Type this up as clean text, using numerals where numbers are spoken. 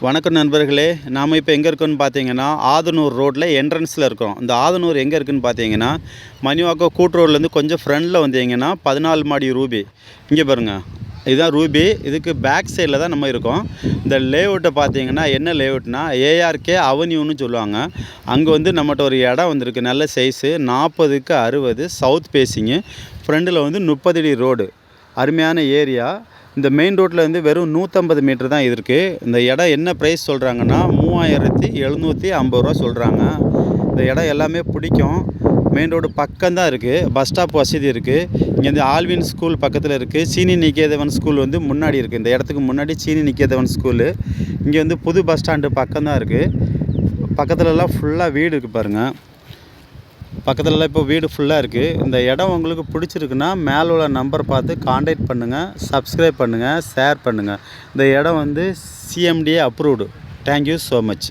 வணக்கம் நண்பர்களே. நாம் இப்போ எங்கே இருக்கோன்னு பார்த்தீங்கன்னா, ஆதனூர் ரோட்டில் என்ட்ரன்ஸில் இருக்கோம். இந்த ஆதனூர் எங்கே இருக்குதுன்னு பார்த்தீங்கன்னா, மணிவாக்கம் கூட்டுரோட்லேருந்து கொஞ்சம் ஃப்ரண்டில் வந்தீங்கன்னா 14 மாடி ரூபி. இங்கே பாருங்கள், இதுதான் ரூபி. இதுக்கு பேக் சைடில் தான் நம்ம இருக்கோம். இந்த லேஅவுட்டை பார்த்தீங்கன்னா என்ன லேஅவுட்னா ஏஆர்கே அவென்யூன்னு சொல்லுவாங்க. அங்கே வந்து நம்மகிட்ட ஒரு இடம் வந்திருக்கு, நல்ல சைஸு 40க்கு 60 சவுத் ஃபேஸிங்கு. ஃப்ரண்டில் வந்து 30 அடி ரோடு, அருமையான ஏரியா. இந்த மெயின் ரோட்டில் வந்து வெறும் 150 மீட்டர் தான் இருக்குது. இந்த இடம் என்ன ப்ரைஸ் சொல்கிறாங்கன்னா 3750 ரூபா சொல்கிறாங்க. இந்த இடம் எல்லாமே பிடிக்கும். மெயின் ரோடு பக்கம்தான் இருக்குது, பஸ் ஸ்டாப் வசதி இருக்குது. இங்கே வந்து ஆல்வின் ஸ்கூல் பக்கத்தில் இருக்குது. சீனி நிகேதவன் ஸ்கூல் வந்து முன்னாடி இருக்குது. இந்த இடத்துக்கு முன்னாடி சீனி நிகேதவன் ஸ்கூலு. இங்கே வந்து புது பஸ் ஸ்டாண்டு பக்கம்தான் இருக்குது. பக்கத்துலலாம் ஃபுல்லாக வீடு இருக்குது பாருங்கள். பக்கத்துலலாம் இப்போ வீடு ஃபுல்லாக இருக்குது. இந்த இடம் உங்களுக்கு பிடிச்சிருக்குன்னா மேலே உள்ள நம்பர் பார்த்து காண்டாக்ட் பண்ணுங்கள், சப்ஸ்கிரைப் பண்ணுங்கள், ஷேர் பண்ணுங்கள். இந்த இடம் வந்து CMDA approved. Thank you so much.